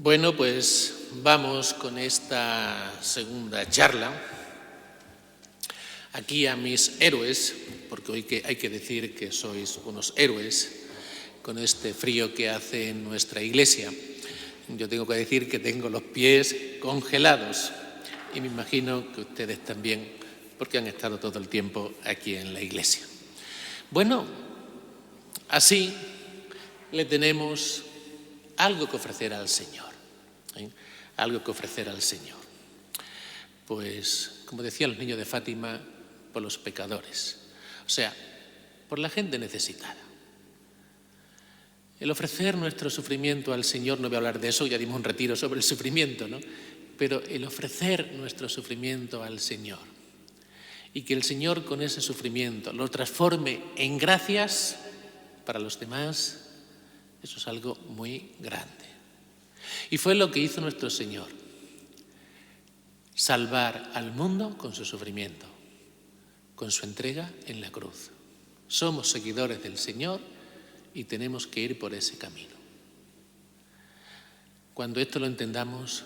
Bueno, pues vamos con esta segunda charla. Aquí a mis héroes, porque hoy hay que decir que sois unos héroes con este frío que hace en nuestra iglesia. Yo tengo que decir que tengo los pies congelados y me imagino que ustedes también, porque han estado todo el tiempo aquí en la iglesia. Bueno, así le tenemos algo que ofrecer al Señor. Algo que ofrecer al Señor. Pues, como decían los niños de Fátima, por los pecadores. O sea, por la gente necesitada. El ofrecer nuestro sufrimiento al Señor, no voy a hablar de eso, ya dimos un retiro sobre el sufrimiento, ¿no? Pero el ofrecer nuestro sufrimiento al Señor y que el Señor con ese sufrimiento lo transforme en gracias para los demás, eso es algo muy grande. Y fue lo que hizo nuestro Señor, salvar al mundo con su sufrimiento, con su entrega en la cruz. Somos seguidores del Señor y tenemos que ir por ese camino. Cuando esto lo entendamos,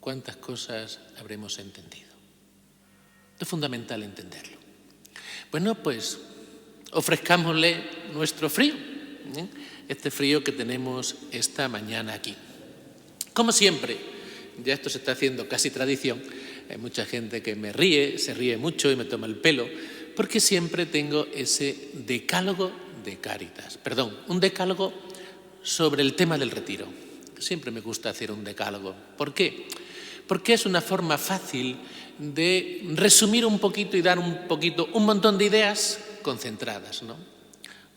¿cuántas cosas habremos entendido? Es fundamental entenderlo. Bueno, pues ofrezcámosle nuestro frío, este frío que tenemos esta mañana aquí. Como siempre, ya esto se está haciendo casi tradición, hay mucha gente que me ríe, se ríe mucho y me toma el pelo, porque siempre tengo ese decálogo de Cáritas, un decálogo sobre el tema del retiro. Siempre me gusta hacer un decálogo. ¿Por qué? Porque es una forma fácil de resumir un poquito y dar un montón de ideas concentradas, ¿no?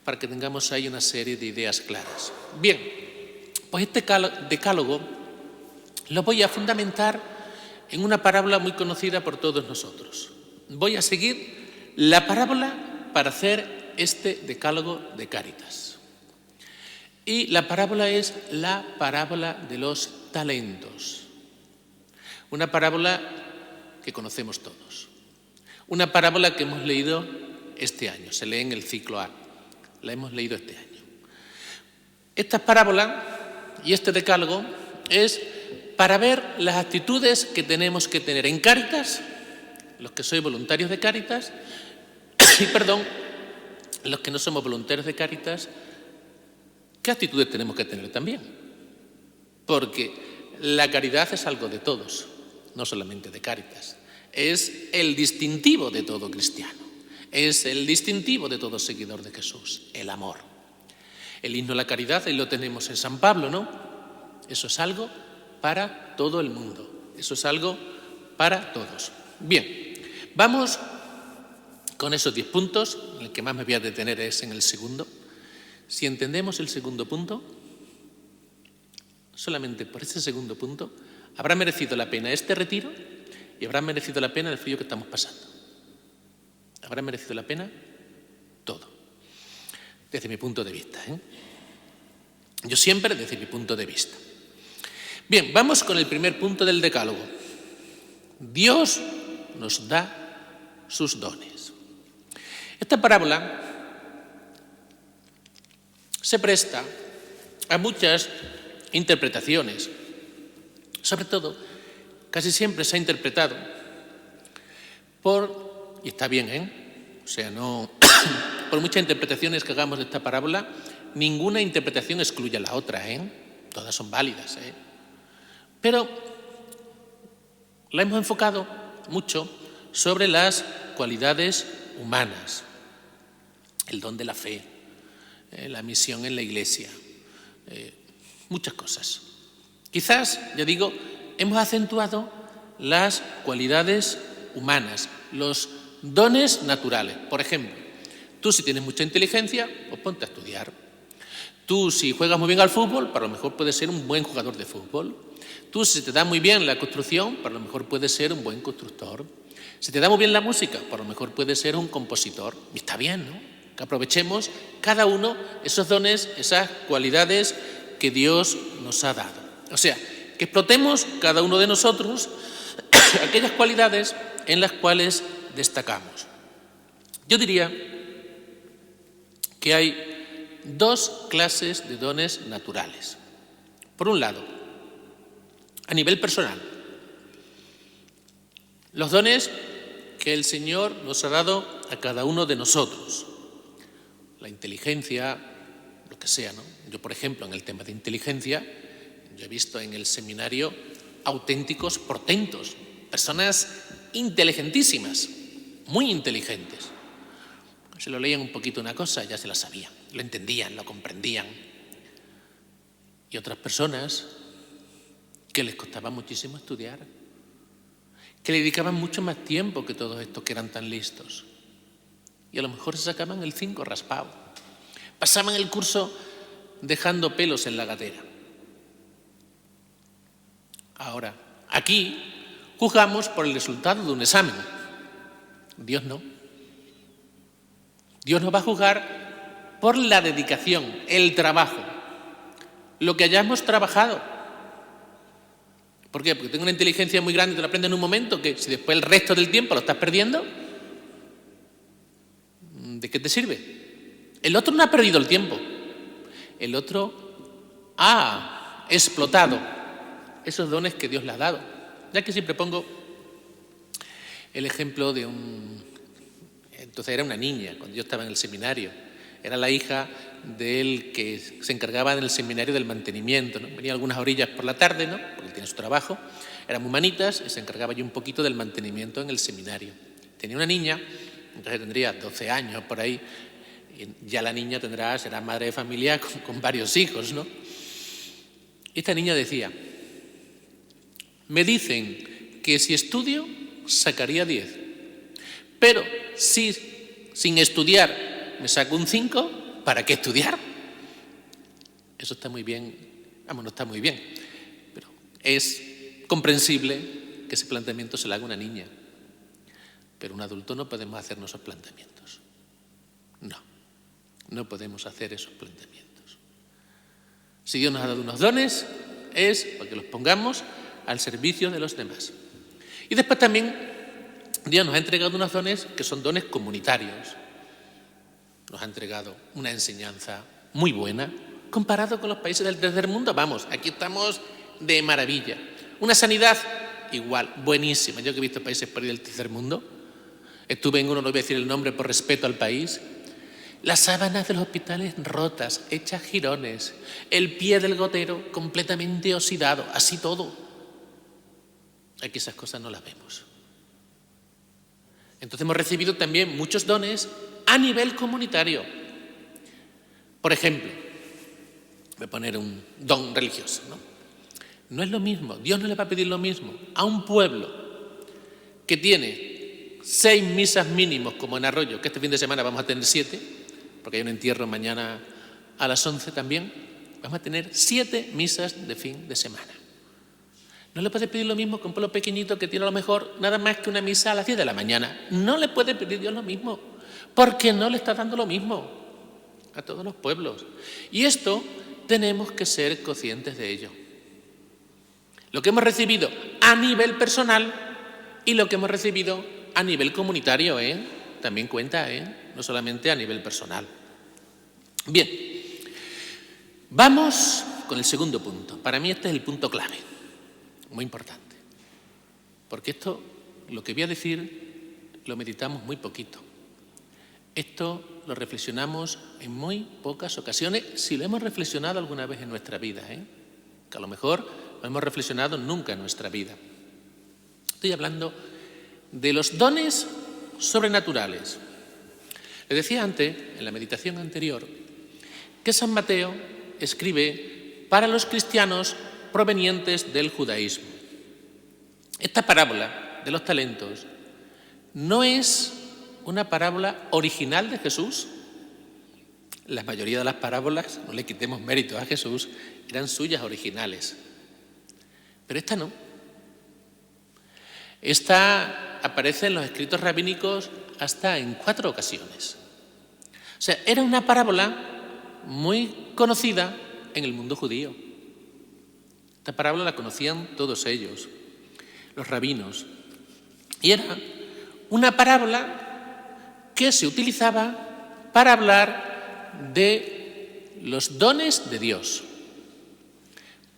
Para que tengamos ahí una serie de ideas claras. Bien, pues este decálogo lo voy a fundamentar en una parábola muy conocida por todos nosotros. Voy a seguir la parábola para hacer este decálogo de Cáritas. Y la parábola es la parábola de los talentos. Una parábola que conocemos todos. Una parábola que hemos leído este año, se lee en el ciclo A. La hemos leído este año. Esta parábola y este decálogo es para ver las actitudes que tenemos que tener en Cáritas, los que sois voluntarios de Cáritas, los que no somos voluntarios de Cáritas, ¿qué actitudes tenemos que tener también? Porque la caridad es algo de todos, no solamente de Cáritas. Es el distintivo de todo cristiano, es el distintivo de todo seguidor de Jesús, el amor. El himno a la caridad, ahí lo tenemos en San Pablo, ¿no? Eso es algo para todo el mundo. Eso es algo para todos. Bien, vamos con esos 10 puntos. El que más me voy a detener es en el segundo. Si entendemos el segundo punto, solamente por ese segundo punto, habrá merecido la pena este retiro y habrá merecido la pena el frío que estamos pasando. Habrá merecido la pena todo, desde mi punto de vista, Yo siempre desde mi punto de vista. Bien, vamos con el primer punto del decálogo. Dios nos da sus dones. Esta parábola se presta a muchas interpretaciones. Sobre todo, casi siempre se ha interpretado y está bien, o sea, no, por muchas interpretaciones que hagamos de esta parábola, ninguna interpretación excluye a la otra, Todas son válidas, Pero la hemos enfocado mucho sobre las cualidades humanas, el don de la fe, la misión en la iglesia, muchas cosas. Quizás, ya digo, hemos acentuado las cualidades humanas, los dones naturales. Por ejemplo, tú si tienes mucha inteligencia, pues ponte a estudiar. Tú si juegas muy bien al fútbol, para lo mejor puedes ser un buen jugador de fútbol. Tú si te da muy bien la construcción, para lo mejor puedes ser un buen constructor. Si te da muy bien la música, para lo mejor puedes ser un compositor. Y está bien, ¿no? Que aprovechemos cada uno esos dones, esas cualidades que Dios nos ha dado. O sea, que explotemos cada uno de nosotros aquellas cualidades en las cuales destacamos. Yo diría que hay 2 clases de dones naturales. Por un lado, a nivel personal. Los dones que el Señor nos ha dado a cada uno de nosotros. La inteligencia, lo que sea, ¿no? Yo, por ejemplo, en el tema de inteligencia, yo he visto en el seminario auténticos portentos, personas inteligentísimas, muy inteligentes. Se lo leían un poquito una cosa, ya se la sabían, lo entendían, lo comprendían. Y otras personas que les costaba muchísimo estudiar, que le dedicaban mucho más tiempo que todos estos que eran tan listos. Y a lo mejor se sacaban el 5 raspado. Pasaban el curso dejando pelos en la gatera. Ahora, aquí juzgamos por el resultado de un examen. Dios no. Dios nos va a juzgar por la dedicación, el trabajo, lo que hayamos trabajado. ¿Por qué? Porque tengo una inteligencia muy grande y te lo aprendes en un momento, que si después el resto del tiempo lo estás perdiendo, ¿de qué te sirve? El otro no ha perdido el tiempo. El otro ha explotado esos dones que Dios le ha dado. Ya que siempre pongo el ejemplo de entonces era una niña, cuando yo estaba en el seminario. Era la hija del que se encargaba en el seminario del mantenimiento, ¿no? Venía algunas orillas por la tarde, ¿no? Porque él tiene su trabajo. Eran humanitas y se encargaba yo un poquito del mantenimiento en el seminario. Tenía una niña, entonces tendría 12 años por ahí. Y ya la niña será madre de familia con varios hijos, ¿no? Esta niña decía: me dicen que si estudio sacaría 10, pero si sin estudiar me saco un 5, ¿para qué estudiar? Eso está muy bien, no está muy bien, pero es comprensible que ese planteamiento se lo haga una niña. Pero un adulto no podemos hacernos esos planteamientos. No podemos hacer esos planteamientos. Si Dios nos ha dado unos dones, es para que los pongamos al servicio de los demás. Y después también Dios nos ha entregado unos dones que son dones comunitarios. Nos ha entregado una enseñanza muy buena comparado con los países del tercer mundo. Vamos, aquí estamos de maravilla. Una sanidad igual, buenísima. Yo que he visto países por ahí del tercer mundo, estuve en uno, no voy a decir el nombre por respeto al país. Las sábanas de los hospitales rotas, hechas jirones, el pie del gotero completamente oxidado, así todo. Aquí esas cosas no las vemos. Entonces hemos recibido también muchos dones a nivel comunitario. Por ejemplo, voy a poner un don religioso, ¿no? No es lo mismo, Dios no le va a pedir lo mismo a un pueblo que tiene 6 misas mínimos, como en Arroyo, que este fin de semana vamos a tener 7, porque hay un entierro mañana a las 11 también. Vamos a tener 7 misas de fin de semana. No le puede pedir lo mismo que un pueblo pequeñito que tiene a lo mejor nada más que una misa a las 10 de la mañana. No le puede pedir Dios lo mismo, porque no le está dando lo mismo a todos los pueblos. Y esto tenemos que ser conscientes de ello. Lo que hemos recibido a nivel personal y lo que hemos recibido a nivel comunitario, también cuenta, no solamente a nivel personal. Bien, vamos con el segundo punto. Para mí este es el punto clave, muy importante, porque esto, lo que voy a decir, lo meditamos muy poquito. Esto lo reflexionamos en muy pocas ocasiones, si lo hemos reflexionado alguna vez en nuestra vida, que a lo mejor no hemos reflexionado nunca en nuestra vida. Estoy hablando de los dones sobrenaturales. Les decía antes, en la meditación anterior, que San Mateo escribe para los cristianos provenientes del judaísmo. Esta parábola de los talentos no es una parábola original de Jesús. La mayoría de las parábolas, no le quitemos mérito a Jesús, eran suyas originales. Pero esta no. Esta aparece en los escritos rabínicos hasta en 4 ocasiones. O sea, era una parábola muy conocida en el mundo judío. Esta parábola la conocían todos ellos, los rabinos. Y era una parábola que se utilizaba para hablar de los dones de Dios.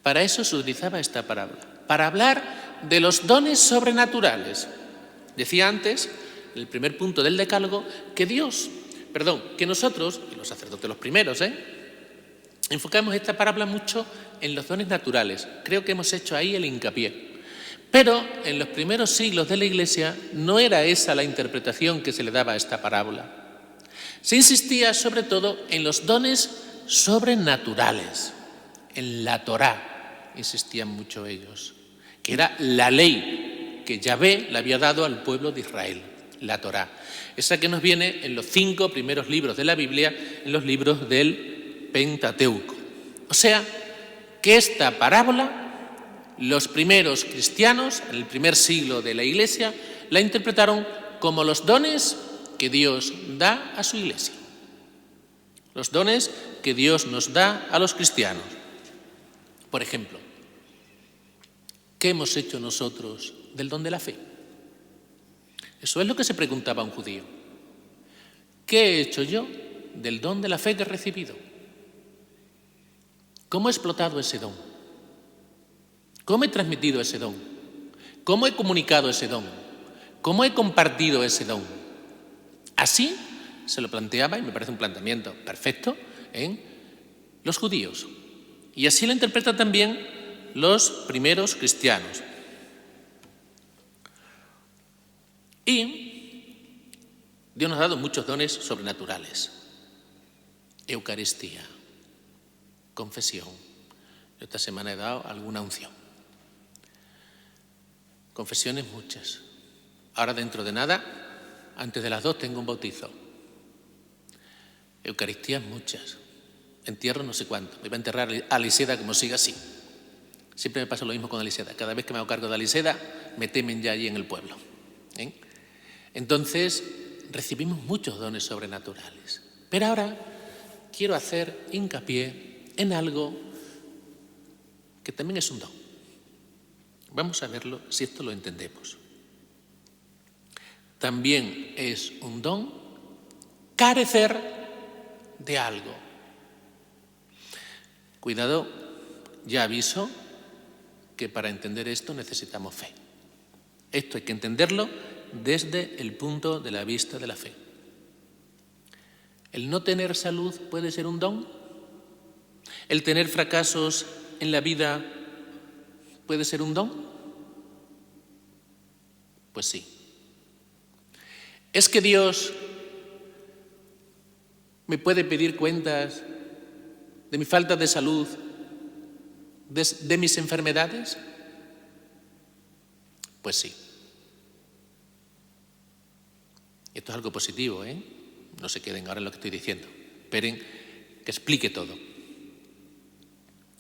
Para eso se utilizaba esta parábola, para hablar de los dones sobrenaturales. Decía antes, en el primer punto del Decálogo, que nosotros, y los sacerdotes los primeros, enfocamos esta parábola mucho en los dones naturales. Creo que hemos hecho ahí el hincapié. Pero en los primeros siglos de la Iglesia no era esa la interpretación que se le daba a esta parábola. Se insistía sobre todo en los dones sobrenaturales, en la Torá, insistían mucho ellos, que era la ley que Yahvé le había dado al pueblo de Israel, la Torá. Esa que nos viene en los 5 primeros libros de la Biblia, en los libros del Pentateuco. O sea, que esta parábola, los primeros cristianos, en el primer siglo de la Iglesia, la interpretaron como los dones que Dios da a su Iglesia. Los dones que Dios nos da a los cristianos. Por ejemplo, ¿qué hemos hecho nosotros del don de la fe? Eso es lo que se preguntaba un judío. ¿Qué he hecho yo del don de la fe que he recibido? ¿Cómo he explotado ese don? ¿Cómo he transmitido ese don? ¿Cómo he comunicado ese don? ¿Cómo he compartido ese don? Así se lo planteaba, y me parece un planteamiento perfecto, en los judíos. Y así lo interpretan también los primeros cristianos. Y Dios nos ha dado muchos dones sobrenaturales. Eucaristía, confesión. Esta semana he dado alguna unción. Confesiones muchas. Ahora dentro de nada, antes de las 2 tengo un bautizo. Eucaristías muchas. Entierro no sé cuánto. Me iba a enterrar a Aliseda como siga así. Siempre me pasa lo mismo con Aliseda. Cada vez que me hago cargo de Aliseda, me temen ya allí en el pueblo. Entonces, recibimos muchos dones sobrenaturales. Pero ahora quiero hacer hincapié en algo que también es un don. Vamos a verlo si esto lo entendemos. También es un don carecer de algo. Cuidado, ya aviso que para entender esto necesitamos fe. Esto hay que entenderlo desde el punto de la vista de la fe. ¿El no tener salud puede ser un don? ¿El tener fracasos en la vida puede ser un don? Pues sí. ¿Es que Dios me puede pedir cuentas de mi falta de salud, de mis enfermedades? Pues sí. Esto es algo positivo, No se queden ahora en lo que estoy diciendo. Esperen que explique todo.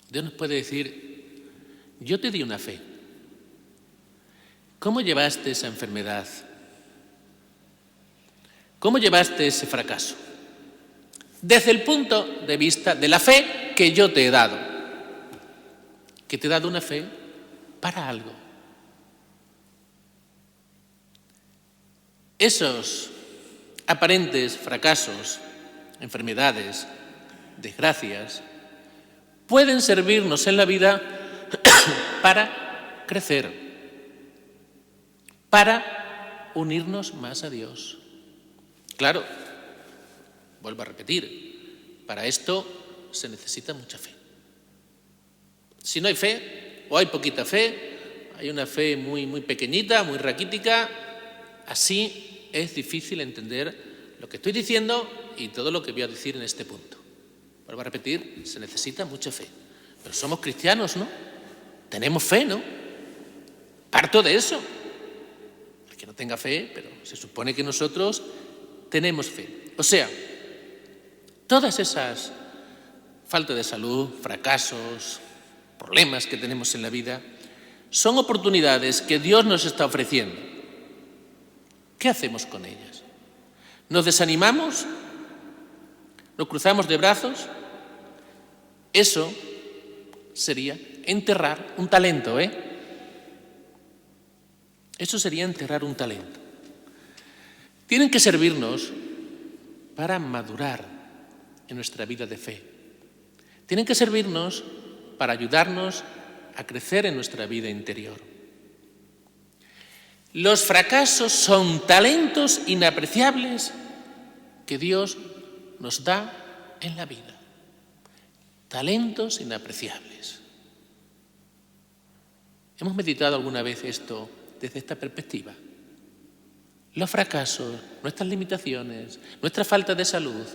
Dios nos puede decir, yo te di una fe. ¿Cómo llevaste esa enfermedad? ¿Cómo llevaste ese fracaso? Desde el punto de vista de la fe que yo te he dado. Que te he dado una fe para algo. Esos aparentes fracasos, enfermedades, desgracias, pueden servirnos en la vida para crecer, para unirnos más a Dios. Claro, vuelvo a repetir, para esto se necesita mucha fe. Si no hay fe, o hay poquita fe, hay una fe muy, muy pequeñita, muy raquítica, así es difícil entender lo que estoy diciendo y todo lo que voy a decir en este punto. Vuelvo a repetir, se necesita mucha fe. Pero somos cristianos, ¿no? Tenemos fe, ¿no? Parto de eso. El que no tenga fe, pero se supone que nosotros tenemos fe. O sea, todas esas falta de salud, fracasos, problemas que tenemos en la vida, son oportunidades que Dios nos está ofreciendo. ¿Qué hacemos con ellas? ¿Nos desanimamos? ¿Nos cruzamos de brazos? Eso sería enterrar un talento, Eso sería enterrar un talento. Tienen que servirnos para madurar en nuestra vida de fe. Tienen que servirnos para ayudarnos a crecer en nuestra vida interior. Los fracasos son talentos inapreciables que Dios nos da en la vida. Talentos inapreciables. ¿Hemos meditado alguna vez esto desde esta perspectiva? Los fracasos, nuestras limitaciones, nuestra falta de salud,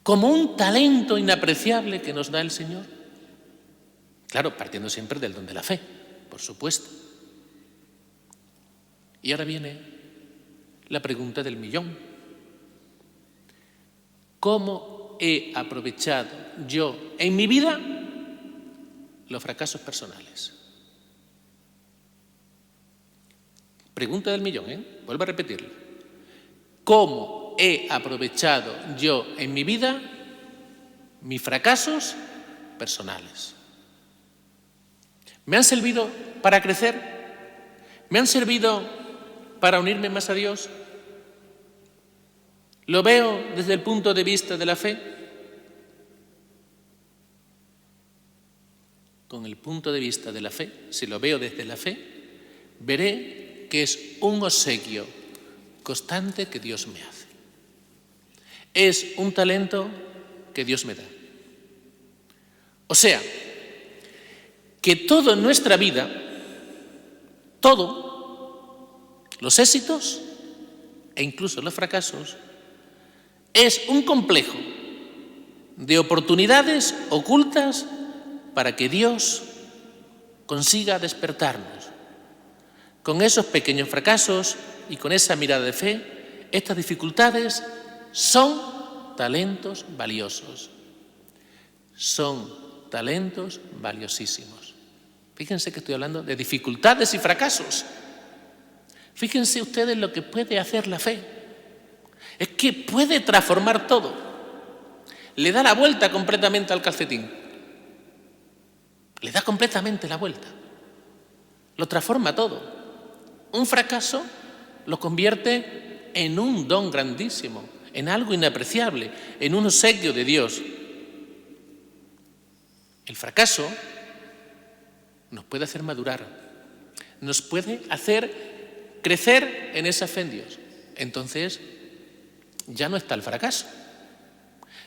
como un talento inapreciable que nos da el Señor. Claro, partiendo siempre del don de la fe, por supuesto. Y ahora viene la pregunta del millón. ¿Cómo he aprovechado yo en mi vida los fracasos personales? Pregunta del millón, vuelvo a repetirlo. ¿Cómo he aprovechado yo en mi vida mis fracasos personales? ¿Me han servido para crecer? ¿Me han servido para unirme más a Dios? ¿Lo veo desde el punto de vista de la fe? Con el punto de vista de la fe, si lo veo desde la fe, veré que es un obsequio constante que Dios me hace. Es un talento que Dios me da. O sea, que todo en nuestra vida, todo, los éxitos e incluso los fracasos, es un complejo de oportunidades ocultas para que Dios consiga despertarnos. Con esos pequeños fracasos y con esa mirada de fe, estas dificultades son talentos valiosos. Son talentos valiosísimos. Fíjense que estoy hablando de dificultades y fracasos. Fíjense ustedes lo que puede hacer la fe. Es que puede transformar todo. Le da la vuelta completamente al calcetín. Le da completamente la vuelta. Lo transforma todo. Un fracaso lo convierte en un don grandísimo, en algo inapreciable, en un obsequio de Dios. El fracaso nos puede hacer madurar, nos puede hacer crecer en esa fe en Dios. Entonces, ya no está el fracaso.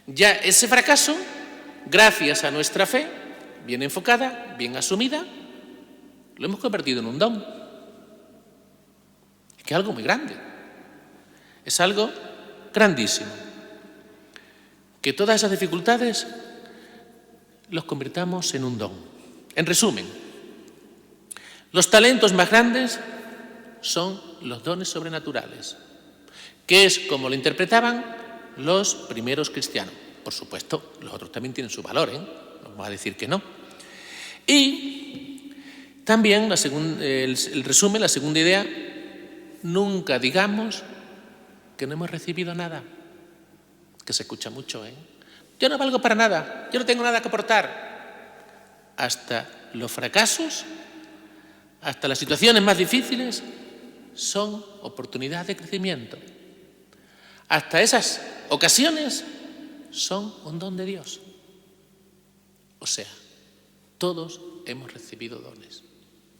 Ya ese fracaso, gracias a nuestra fe, bien enfocada, bien asumida, lo hemos convertido en un don. Es que es algo muy grande. Es algo grandísimo. Que todas esas dificultades los convirtamos en un don. En resumen, los talentos más grandes son los dones sobrenaturales, que es como lo interpretaban los primeros cristianos. Por supuesto, los otros también tienen su valor, no vamos a decir que no. Y también el resumen, la segunda idea, nunca digamos que no hemos recibido nada, que se escucha mucho, Yo no valgo para nada, yo no tengo nada que aportar. Hasta los fracasos, hasta las situaciones más difíciles, son oportunidades de crecimiento. Hasta esas ocasiones son un don de Dios. O sea, todos hemos recibido dones.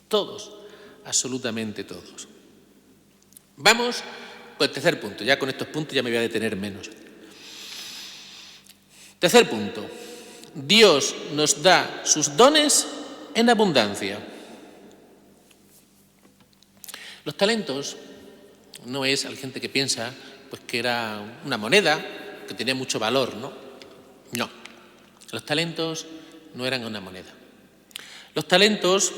Todos, absolutamente todos. Vamos con el tercer punto. Ya con estos puntos ya me voy a detener menos. Tercer punto. Dios nos da sus dones en abundancia. Los talentos no es, hay gente que piensa pues que era una moneda que tenía mucho valor, ¿no? No, los talentos no eran una moneda. Los talentos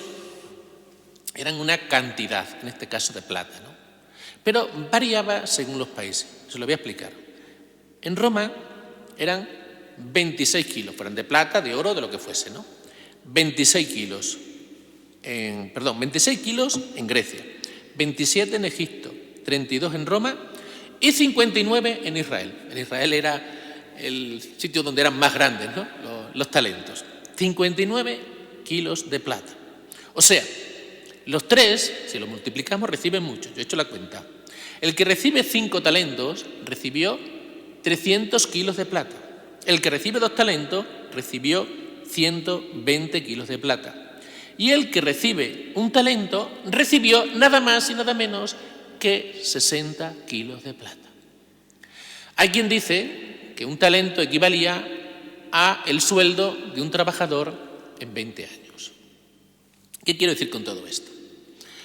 eran una cantidad, en este caso de plata, ¿no? Pero variaba según los países, se lo voy a explicar. En Roma eran 26 kilos, fueran de plata, de oro, de lo que fuese, ¿no? 26 kilos en Grecia, 27 en Egipto, 32 en Roma y 59 en Israel. En Israel era el sitio donde eran más grandes, ¿no? los talentos. 59 kilos de plata. O sea, los tres, si lo multiplicamos, reciben mucho. Yo he hecho la cuenta. El que recibe 5 talentos recibió 300 kilos de plata. El que recibe 2 talentos recibió 120 kilos de plata. Y el que recibe un talento recibió nada más y nada menos que 60 kilos de plata. Hay quien dice que un talento equivalía a el sueldo de un trabajador en 20 años. ¿Qué quiero decir con todo esto?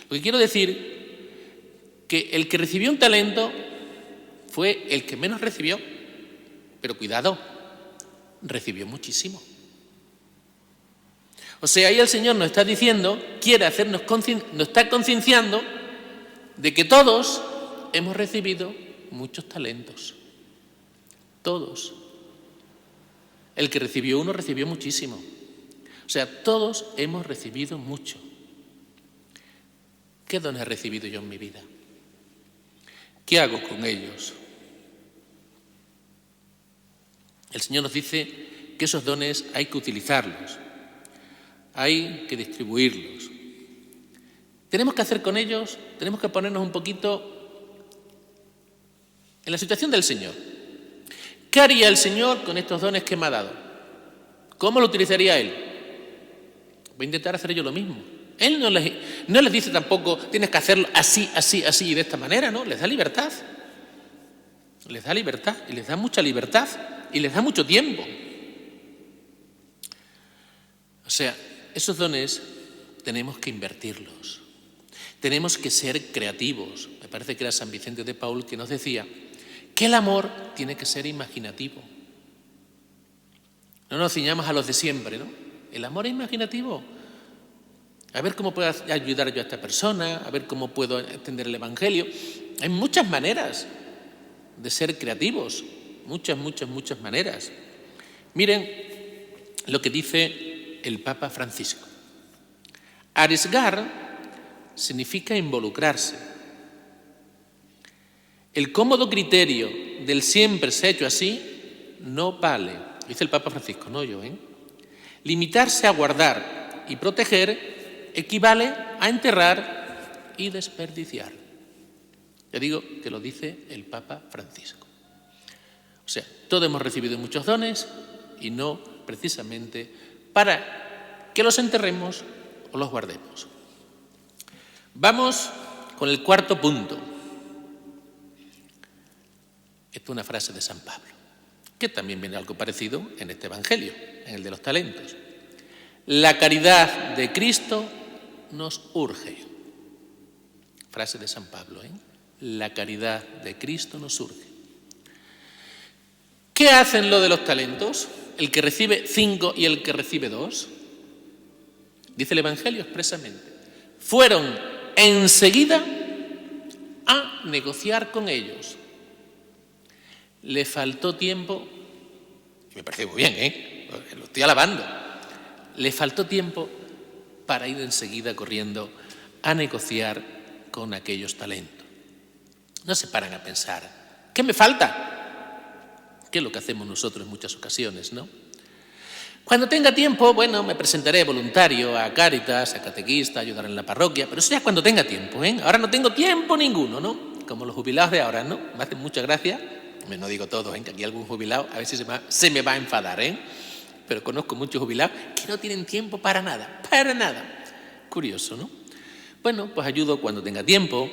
Lo que quiero decir que el que recibió un talento fue el que menos recibió, pero cuidado, recibió muchísimo. O sea, ahí el Señor nos está diciendo, nos está concienciando de que todos hemos recibido muchos talentos. Todos. El que recibió uno recibió muchísimo. O sea, todos hemos recibido mucho. ¿Qué dones he recibido yo en mi vida? ¿Qué hago con ellos? El Señor nos dice que esos dones hay que utilizarlos, hay que distribuirlos. Tenemos que hacer con ellos, tenemos que ponernos un poquito en la situación del Señor. ¿Qué haría el Señor con estos dones que me ha dado? ¿Cómo lo utilizaría Él? Voy a intentar hacer yo lo mismo. Él no les dice tampoco, tienes que hacerlo así, así, así y de esta manera, ¿no? Les da libertad. Les da libertad y les da mucha libertad y les da mucho tiempo. O sea, esos dones tenemos que invertirlos. Tenemos que ser creativos. Me parece que era San Vicente de Paúl que nos decía que el amor tiene que ser imaginativo. No nos ciñamos a los de siempre, ¿no? El amor es imaginativo. A ver cómo puedo ayudar yo a esta persona, a ver cómo puedo entender el Evangelio. Hay muchas maneras de ser creativos, muchas maneras. Miren lo que dice el Papa Francisco. Arriesgar significa involucrarse. El cómodo criterio del siempre se ha hecho así no vale, dice el Papa Francisco, no yo. Limitarse a guardar y proteger equivale a enterrar y desperdiciar. Ya digo que lo dice el Papa Francisco. O sea, todos hemos recibido muchos dones y no precisamente para que los enterremos o los guardemos. Vamos con el cuarto punto. Esta es una frase de San Pablo, que también viene algo parecido en este Evangelio, en el de los talentos. La caridad de Cristo nos urge. Frase de San Pablo, ¿eh? La caridad de Cristo nos urge. ¿Qué hacen lo de los talentos? El que recibe 5 y el que recibe 2. Dice el Evangelio expresamente. Fueron enseguida a negociar con ellos. Le faltó tiempo, me parece muy bien, lo estoy alabando. Le faltó tiempo para ir enseguida corriendo a negociar con aquellos talentos. No se paran a pensar, ¿qué me falta? Que es lo que hacemos nosotros en muchas ocasiones, ¿no? Cuando tenga tiempo, bueno, me presentaré voluntario a Cáritas, a catequista, a ayudar en la parroquia, pero eso ya es cuando tenga tiempo, ¿eh? Ahora no tengo tiempo ninguno, ¿no? Como los jubilados de ahora, ¿no? Me hacen mucha gracia, no digo todos, que aquí algún jubilado a veces se me va a enfadar, pero conozco muchos jubilados que no tienen tiempo para nada. Curioso, ¿no? Bueno, pues ayudo cuando tenga tiempo,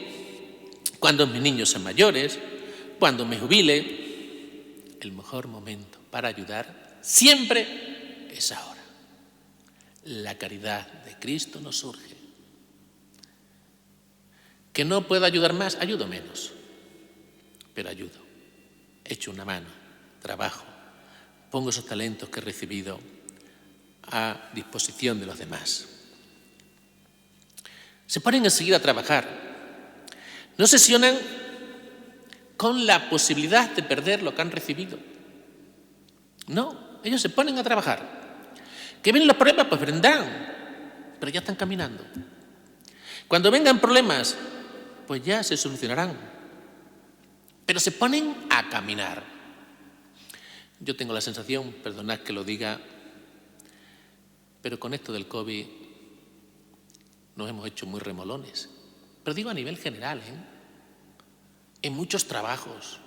cuando mis niños sean mayores, cuando me jubile. El mejor momento para ayudar siempre es ahora. La caridad de Cristo nos urge. Que no puedo ayudar más, ayudo menos, pero ayudo. Echo una mano, trabajo, pongo esos talentos que he recibido a disposición de los demás. Se ponen enseguida a trabajar. No sesionan con la posibilidad de perder lo que han recibido. No, ellos se ponen a trabajar. ¿Que vienen los problemas? Pues vendrán, pero ya están caminando. Cuando vengan problemas, pues ya se solucionarán. Pero se ponen a caminar. Yo tengo la sensación, perdonad que lo diga, pero con esto del COVID nos hemos hecho muy remolones. Pero digo a nivel general, en muchos trabajos,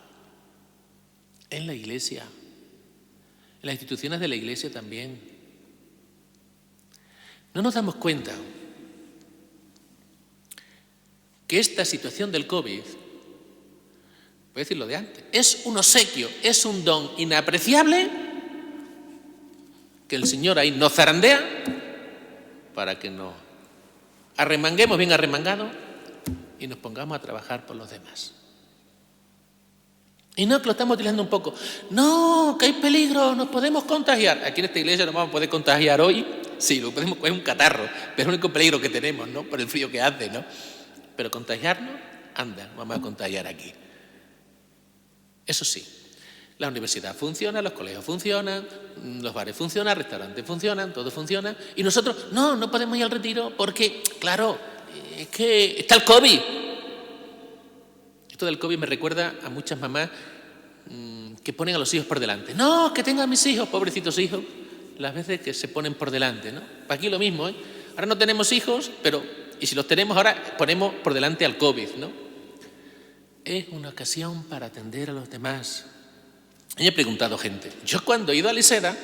en la Iglesia, en las instituciones de la Iglesia también. No nos damos cuenta que esta situación del COVID, voy a decir lo de antes, es un obsequio, es un don inapreciable que el Señor ahí nos zarandea para que nos arremanguemos bien arremangados y nos pongamos a trabajar por los demás. Y no, que lo estamos utilizando un poco. No, que hay peligro, nos podemos contagiar. Aquí en esta iglesia nos vamos a poder contagiar hoy. Sí, lo podemos coger un catarro, pero es el único peligro que tenemos, ¿no? Por el frío que hace, ¿no? Pero contagiarnos, anda, vamos a contagiar aquí. Eso sí, la universidad funciona, los colegios funcionan, los bares funcionan, restaurantes funcionan, todo funciona. Y nosotros, no podemos ir al retiro porque, claro, es que está el COVID. Esto del COVID me recuerda a muchas mamás que ponen a los hijos por delante. No, que tengan mis hijos, pobrecitos hijos, las veces que se ponen por delante, ¿no? Aquí lo mismo, ¿eh? Ahora no tenemos hijos, pero, y si los tenemos ahora, ponemos por delante al COVID, ¿no? Es una ocasión para atender a los demás. Yo he preguntado gente. Yo cuando he ido a Lisera,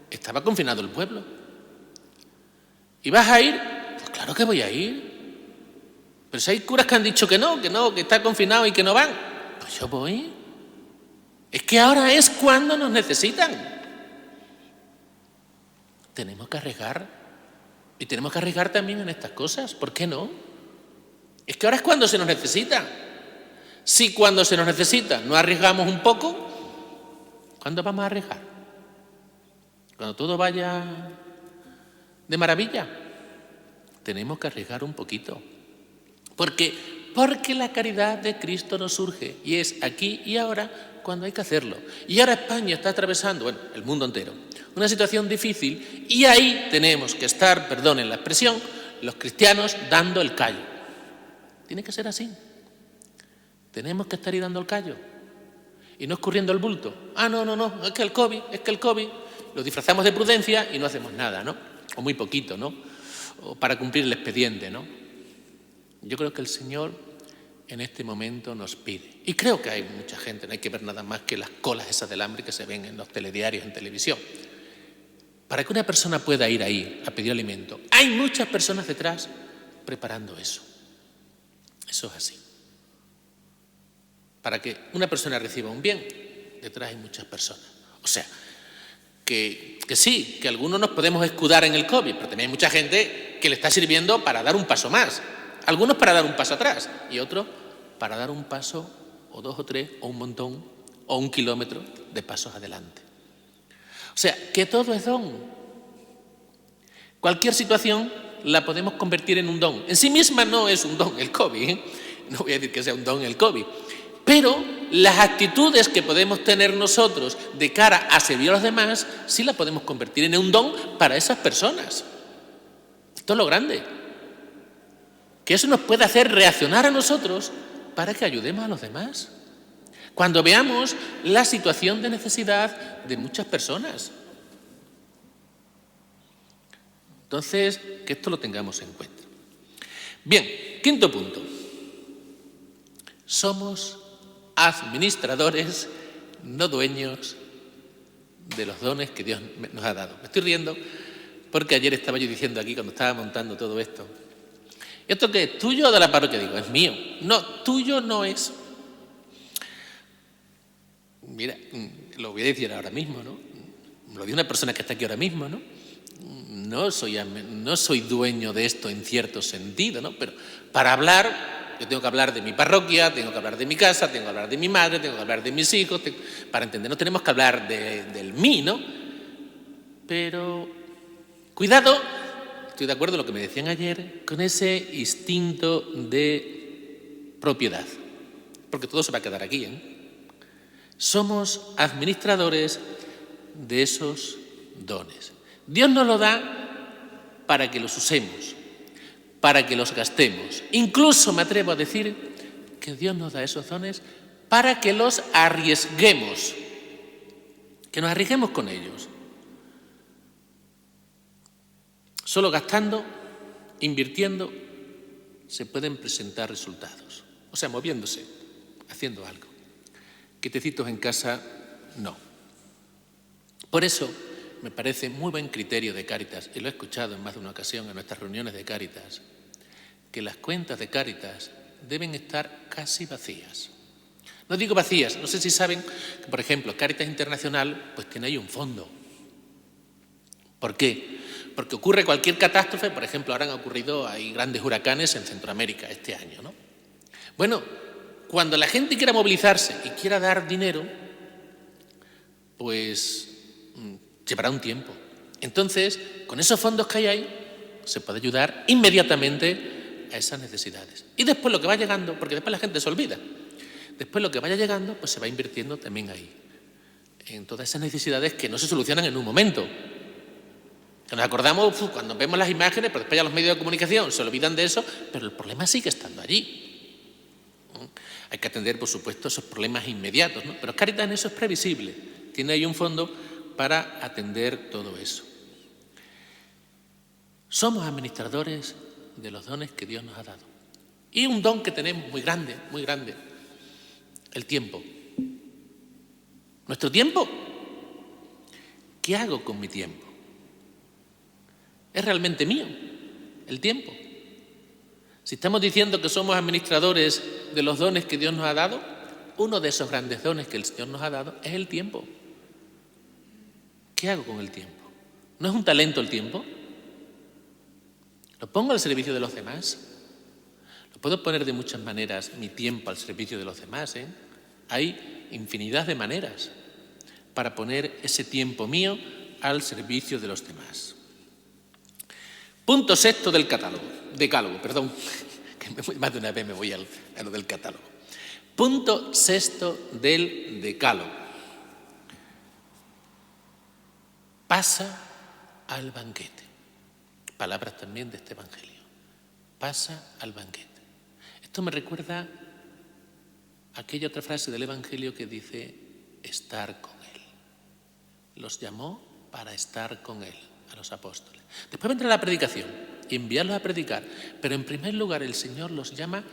estaba confinado el pueblo. ¿Y vas a ir? Pues claro que voy a ir. Pero si hay curas que han dicho que no, que está confinado y que no van, pues yo voy. Es que ahora es cuando nos necesitan. Tenemos que arriesgar. Y tenemos que arriesgar también en estas cosas. ¿Por qué no? Es que ahora es cuando se nos necesita. Si cuando se nos necesita no arriesgamos un poco, ¿cuándo vamos a arriesgar? Cuando todo vaya de maravilla. Tenemos que arriesgar un poquito. Porque la caridad de Cristo nos surge y es aquí y ahora cuando hay que hacerlo. Y ahora España está atravesando, bueno, el mundo entero, una situación difícil y ahí tenemos que estar, perdonen la expresión, los cristianos dando el callo. Tiene que ser así. Tenemos que estar ahí dando el callo y no escurriendo el bulto. No, es que el COVID, lo disfrazamos de prudencia y no hacemos nada, ¿no? O muy poquito, ¿no? O para cumplir el expediente, ¿no? Yo creo que el Señor en este momento nos pide, y creo que hay mucha gente, no hay que ver nada más que las colas esas del hambre que se ven en los telediarios, en televisión. Para que una persona pueda ir ahí a pedir alimento, hay muchas personas detrás preparando eso. Eso es así. Para que una persona reciba un bien, detrás hay muchas personas. O sea, que sí, que algunos nos podemos escudar en el COVID, pero también hay mucha gente que le está sirviendo para dar un paso más. Algunos para dar un paso atrás y otros para dar un paso o dos o tres o un montón o un kilómetro de pasos adelante. O sea, que todo es don. Cualquier situación la podemos convertir en un don. En sí misma no es un don el COVID, ¿eh? No voy a decir que sea un don el COVID. Pero las actitudes que podemos tener nosotros de cara a servir a los demás, sí las podemos convertir en un don para esas personas. Esto es lo grande. Que eso nos puede hacer reaccionar a nosotros para que ayudemos a los demás. Cuando veamos la situación de necesidad de muchas personas. Entonces, que esto lo tengamos en cuenta. Bien, quinto punto. Somos administradores, no dueños de los dones que Dios nos ha dado. Me estoy riendo porque ayer estaba yo diciendo aquí, cuando estaba montando todo esto, ¿esto qué es? ¿Tuyo o de la parroquia? Digo, es mío. No, tuyo no es. Mira, lo voy a decir ahora mismo, ¿no? Lo dice una persona que está aquí ahora mismo, ¿no? No soy dueño de esto en cierto sentido, ¿no? Pero para hablar, yo tengo que hablar de mi parroquia, tengo que hablar de mi casa, tengo que hablar de mi madre, tengo que hablar de mis hijos. Para entendernos tenemos que hablar del mí, ¿no? Pero, cuidado, estoy de acuerdo en lo que me decían ayer, con ese instinto de propiedad. Porque todo se va a quedar aquí, ¿eh? Somos administradores de esos dones. Dios nos lo da para que los usemos, para que los gastemos. Incluso me atrevo a decir que Dios nos da esos dones para que los arriesguemos, que nos arriesguemos con ellos. Solo gastando, invirtiendo, se pueden presentar resultados. O sea, moviéndose, haciendo algo. Quietecitos en casa, no. Por eso, me parece muy buen criterio de Cáritas, y lo he escuchado en más de una ocasión en nuestras reuniones de Cáritas, que las cuentas de Cáritas deben estar casi vacías. No digo vacías, no sé si saben que, por ejemplo, Cáritas Internacional pues tiene ahí un fondo. ¿Por qué? Porque ocurre cualquier catástrofe, por ejemplo, ahora hay grandes huracanes en Centroamérica este año, ¿no? Bueno, cuando la gente quiera movilizarse y quiera dar dinero, pues llevará un tiempo. Entonces, con esos fondos que hay ahí, se puede ayudar inmediatamente a esas necesidades. Y después lo que va llegando, porque después la gente se olvida, después lo que vaya llegando, pues se va invirtiendo también ahí, en todas esas necesidades que no se solucionan en un momento. Que nos acordamos cuando vemos las imágenes, pero después ya los medios de comunicación se olvidan de eso, pero el problema sigue estando allí. Hay que atender, por supuesto, esos problemas inmediatos, ¿no? Pero Cáritas en eso es previsible. Tiene ahí un fondo para atender todo eso. Somos administradores de los dones que Dios nos ha dado. Y un don que tenemos muy grande, el tiempo. ¿Nuestro tiempo? ¿Qué hago con mi tiempo? ¿Es realmente mío el tiempo? Si estamos diciendo que somos administradores de los dones que Dios nos ha dado, uno de esos grandes dones que el Señor nos ha dado es el tiempo. ¿Qué hago con el tiempo? ¿No es un talento el tiempo? ¿Lo pongo al servicio de los demás? Lo puedo poner de muchas maneras, mi tiempo al servicio de los demás, ¿eh? Hay infinidad de maneras para poner ese tiempo mío al servicio de los demás. Punto sexto del decálogo, que más de una vez me voy a lo del catálogo. Punto sexto del decálogo. Pasa al banquete. Palabras también de este evangelio. Pasa al banquete. Esto me recuerda a aquella otra frase del evangelio que dice estar con él. Los llamó para estar con él, a los apóstoles. Después vendrá la predicación y enviarlos a predicar, pero en primer lugar el Señor los llama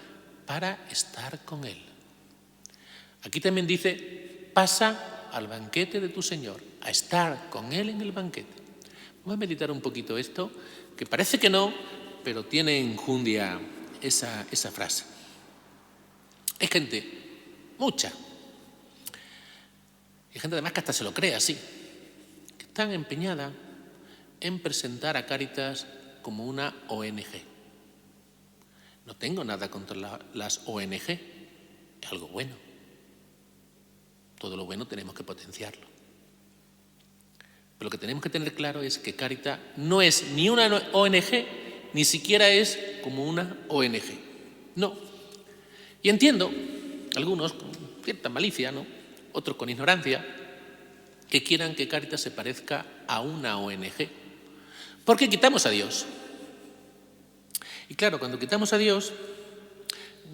para estar con él. Aquí también dice, pasa al banquete de tu Señor, a estar con él en el banquete. Vamos a meditar un poquito esto, que parece que no, pero tiene enjundia esa frase. Hay gente, mucha, y gente además que hasta se lo cree así, que están empeñadas en presentar a Cáritas como una ONG. No tengo nada contra las ONG, es algo bueno. Todo lo bueno tenemos que potenciarlo. Pero lo que tenemos que tener claro es que Cáritas no es ni una ONG, ni siquiera es como una ONG. No. Y entiendo, algunos con cierta malicia, ¿no?, otros con ignorancia, que quieran que Cáritas se parezca a una ONG. Porque quitamos a Dios. Y claro, cuando quitamos a Dios,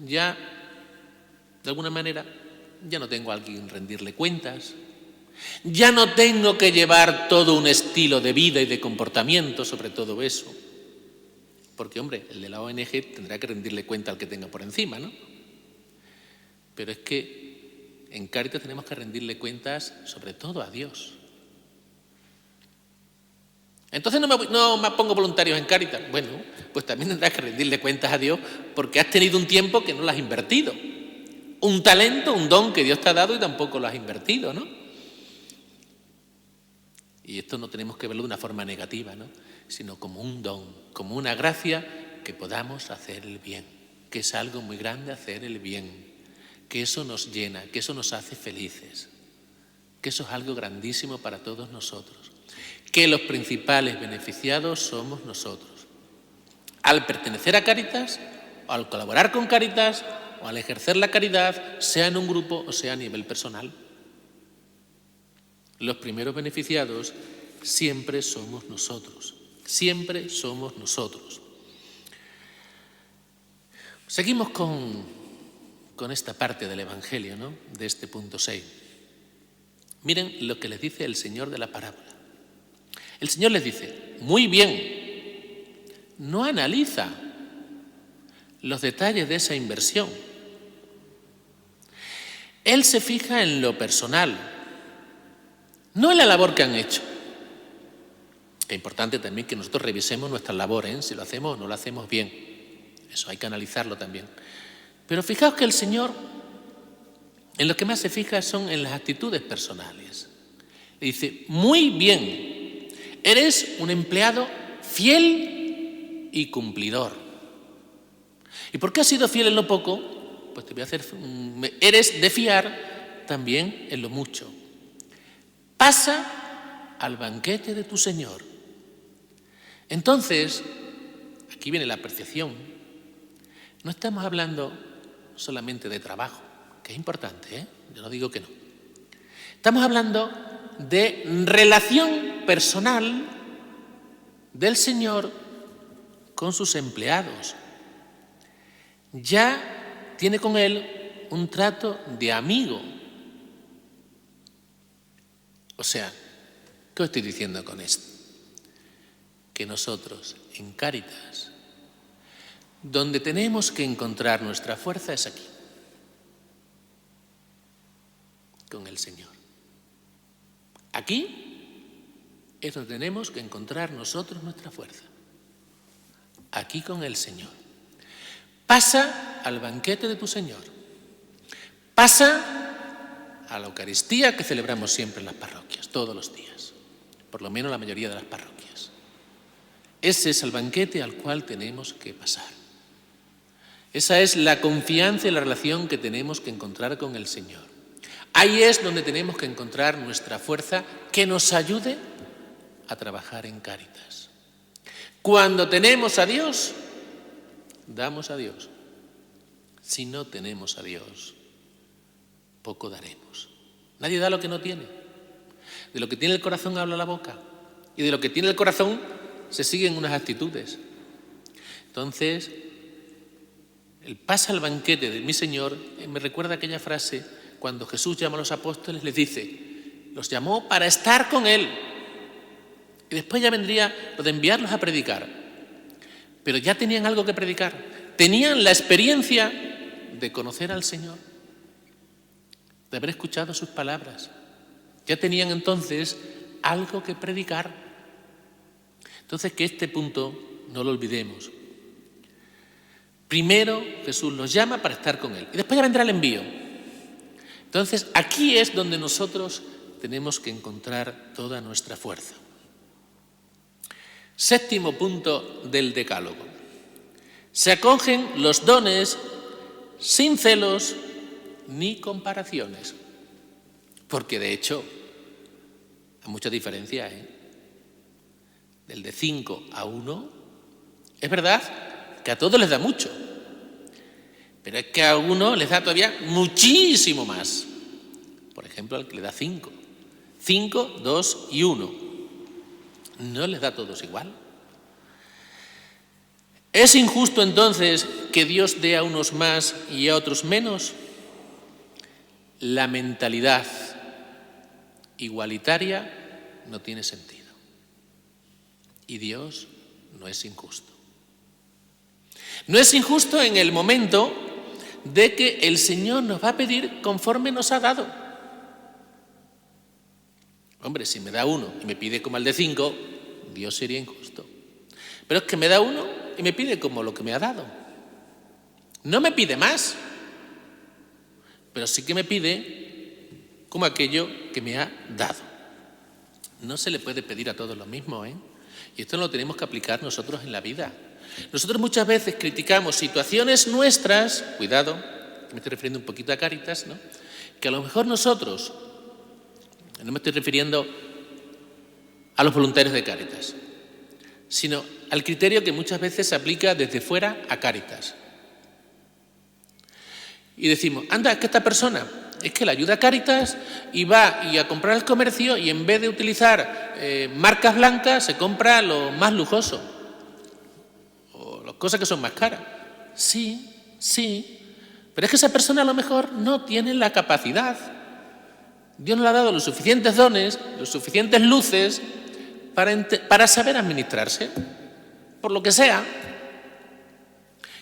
ya, de alguna manera, ya no tengo a alguien rendirle cuentas, ya no tengo que llevar todo un estilo de vida y de comportamiento sobre todo eso. Porque, hombre, el de la ONG tendrá que rendirle cuenta al que tenga por encima, ¿no? Pero es que en Cáritas tenemos que rendirle cuentas sobre todo a Dios. Entonces no me pongo voluntarios en Cáritas. Bueno, pues también tendrás que rendirle cuentas a Dios porque has tenido un tiempo que no lo has invertido. Un talento, un don que Dios te ha dado y tampoco lo has invertido, ¿no? Y esto no tenemos que verlo de una forma negativa, ¿no?, sino como un don, como una gracia que podamos hacer el bien, que es algo muy grande hacer el bien, que eso nos llena, que eso nos hace felices, que eso es algo grandísimo para todos nosotros, que los principales beneficiados somos nosotros. Al pertenecer a Cáritas, o al colaborar con Cáritas, o al ejercer la caridad, sea en un grupo o sea a nivel personal. Los primeros beneficiados siempre somos nosotros, siempre somos nosotros. Seguimos con esta parte del Evangelio, ¿no?, de este punto 6. Miren lo que les dice el Señor de la parábola. El Señor les dice, muy bien, no analiza los detalles de esa inversión. Él se fija en lo personal, no en la labor que han hecho. Es importante también que nosotros revisemos nuestras labores, si lo hacemos o no lo hacemos bien. Eso hay que analizarlo también. Pero fijaos que el Señor, en lo que más se fija son en las actitudes personales. Le dice, muy bien, eres un empleado fiel y cumplidor. ¿Y por qué has sido fiel en lo poco? Pues te voy a hacer, eres de fiar también en lo mucho. Pasa al banquete de tu Señor. Entonces, aquí viene la percepción. No estamos hablando solamente de trabajo, que es importante, ¿eh? Yo no digo que no. Estamos hablando de relación personal del Señor con sus empleados. Ya tiene con él un trato de amigo. O sea, ¿qué os estoy diciendo con esto? Que nosotros, en Cáritas, donde tenemos que encontrar nuestra fuerza es aquí, con el Señor. Aquí es donde tenemos que encontrar nosotros nuestra fuerza, aquí con el Señor. Pasa al banquete de tu Señor, pasa a la Eucaristía que celebramos siempre en las parroquias, todos los días, por lo menos la mayoría de las parroquias. Ese es el banquete al cual tenemos que pasar. Esa es la confianza y la relación que tenemos que encontrar con el Señor. Ahí es donde tenemos que encontrar nuestra fuerza que nos ayude a trabajar en Cáritas. Cuando tenemos a Dios, damos a Dios. Si no tenemos a Dios, poco daremos. Nadie da lo que no tiene. De lo que tiene el corazón habla la boca. Y de lo que tiene el corazón se siguen unas actitudes. Entonces, el pasa al banquete de mi Señor me recuerda aquella frase cuando Jesús llama a los apóstoles, les dice, los llamó para estar con Él. Y después ya vendría lo de enviarlos a predicar. Pero ya tenían algo que predicar. Tenían la experiencia de conocer al Señor, de haber escuchado sus palabras. Ya tenían entonces algo que predicar. Entonces, que este punto no lo olvidemos. Primero, Jesús los llama para estar con Él. Y después ya vendrá el envío. Entonces, aquí es donde nosotros tenemos que encontrar toda nuestra fuerza. Séptimo punto del Decálogo. Se acogen los dones sin celos ni comparaciones. Porque, de hecho, hay mucha diferencia, Del de 5 a 1, es verdad que a todos les da mucho, pero es que a uno les da todavía muchísimo más. Por ejemplo, al que le da 5. 5, 2 y 1. No les da a todos igual. ¿Es injusto entonces que Dios dé a unos más y a otros menos? La mentalidad igualitaria no tiene sentido. Y Dios no es injusto. No es injusto en el momento de que el Señor nos va a pedir conforme nos ha dado. Hombre, si me da 1 y me pide como al de 5, Dios sería injusto. Pero es que me da 1 y me pide como lo que me ha dado. No me pide más, pero sí que me pide como aquello que me ha dado. No se le puede pedir a todos lo mismo, Y esto lo tenemos que aplicar nosotros en la vida. Nosotros muchas veces criticamos situaciones nuestras, cuidado, me estoy refiriendo un poquito a Cáritas, ¿no? Que a lo mejor nosotros, no me estoy refiriendo a los voluntarios de Cáritas, sino al criterio que muchas veces se aplica desde fuera a Cáritas. Y decimos, anda, es que esta persona es que le ayuda a Cáritas y va a comprar al comercio y en vez de utilizar marcas blancas se compra lo más lujoso o las cosas que son más caras. Sí, pero es que esa persona a lo mejor no tiene la capacidad. Dios no le ha dado los suficientes dones, los suficientes luces para saber administrarse, por lo que sea.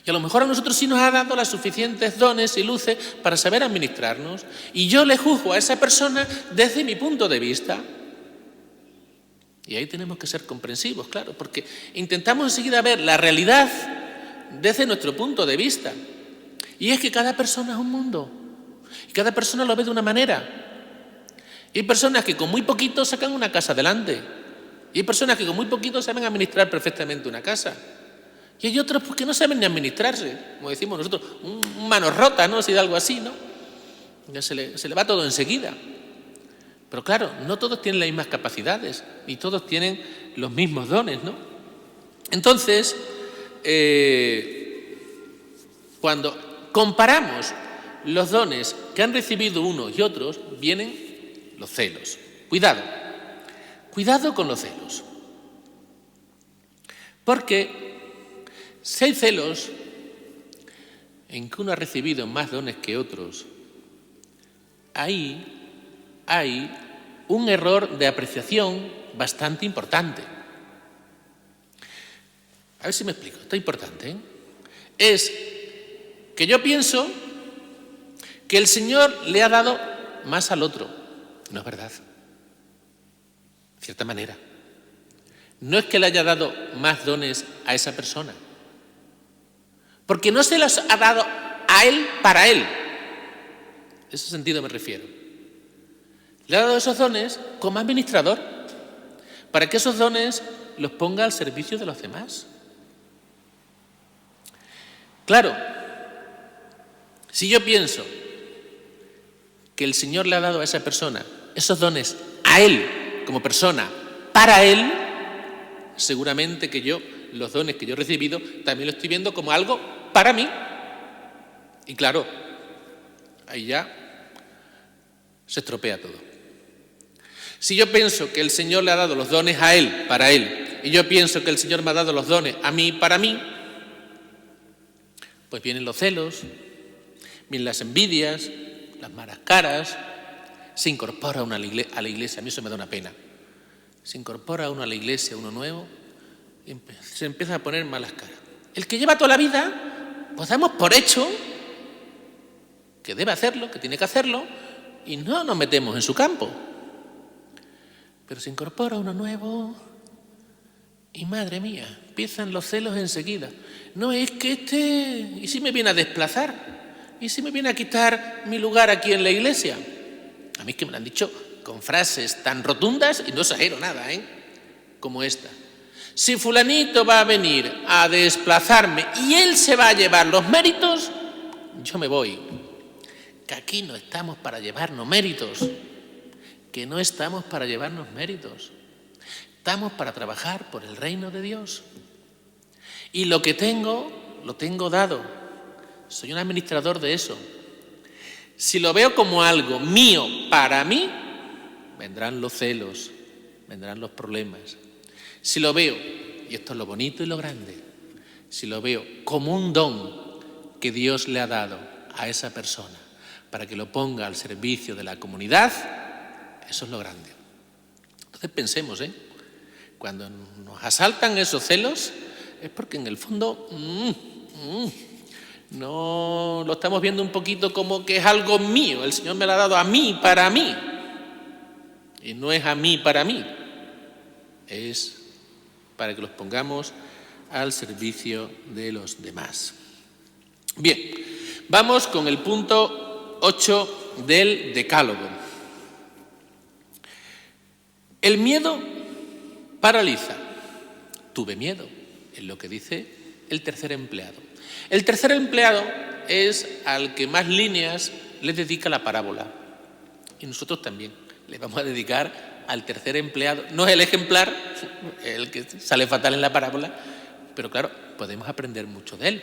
Y a lo mejor a nosotros sí nos ha dado las suficientes dones y luces para saber administrarnos. Y yo le juzgo a esa persona desde mi punto de vista. Y ahí tenemos que ser comprensivos, claro, porque intentamos enseguida ver la realidad desde nuestro punto de vista. Y es que cada persona es un mundo. Y cada persona lo ve de una manera. Y hay personas que con muy poquito sacan una casa adelante. Y hay personas que con muy poquito saben administrar perfectamente una casa. Y hay otros pues, que no saben ni administrarse, como decimos nosotros, un manos rotas, ¿no? Si de algo así, ¿no? Ya se le va todo enseguida. Pero claro, no todos tienen las mismas capacidades, ni todos tienen los mismos dones, ¿no? Entonces, cuando comparamos los dones que han recibido unos y otros, vienen los celos. Cuidado con los celos. Porque si hay celos en que uno ha recibido más dones que otros, ahí hay un error de apreciación bastante importante. A ver si me explico, está importante, ¿eh? Es que yo pienso que el Señor le ha dado más al otro. No es verdad. De cierta manera. No es que le haya dado más dones a esa persona. Porque no se los ha dado a él para él. En ese sentido me refiero. Le ha dado esos dones como administrador, para que esos dones los ponga al servicio de los demás. Claro, si yo pienso que el Señor le ha dado a esa persona esos dones a él, como persona, para él, seguramente que yo, los dones que yo he recibido, también lo estoy viendo como algo para mí. Y claro, ahí ya se estropea todo. Si yo pienso que el Señor le ha dado los dones a él, para él, y yo pienso que el Señor me ha dado los dones a mí, para mí, pues vienen los celos, vienen las envidias, las malas caras, se incorpora uno a la iglesia, a mí eso me da una pena. Se incorpora uno a la iglesia, uno nuevo, y se empieza a poner malas caras. El que lleva toda la vida, pues damos por hecho que debe hacerlo, que tiene que hacerlo, y no nos metemos en su campo. Pero se incorpora uno nuevo y madre mía, empiezan los celos enseguida. No, es que ¿y si me viene a desplazar? ¿Y si me viene a quitar mi lugar aquí en la iglesia? A mí es que me lo han dicho con frases tan rotundas, y no exagero nada, como esta. Si fulanito va a venir a desplazarme y él se va a llevar los méritos, yo me voy. Que aquí no estamos para llevarnos méritos. Que no estamos para llevarnos méritos. Estamos para trabajar por el reino de Dios. Y lo que tengo, lo tengo dado. Soy un administrador de eso. Si lo veo como algo mío para mí, vendrán los celos, vendrán los problemas. Si lo veo, y esto es lo bonito y lo grande, si lo veo como un don que Dios le ha dado a esa persona para que lo ponga al servicio de la comunidad, eso es lo grande. Entonces pensemos, cuando nos asaltan esos celos, es porque en el fondo no lo estamos viendo un poquito como que es algo mío. El Señor me lo ha dado a mí, para mí. Y no es a mí, para mí. Es para que los pongamos al servicio de los demás. Bien, vamos con el punto 8 del Decálogo. El miedo paraliza. Tuve miedo, es lo que dice el tercer empleado. El tercer empleado es al que más líneas le dedica la parábola. Y nosotros también le vamos a dedicar al tercer empleado. No es el ejemplar, el que sale fatal en la parábola, pero claro, podemos aprender mucho de él.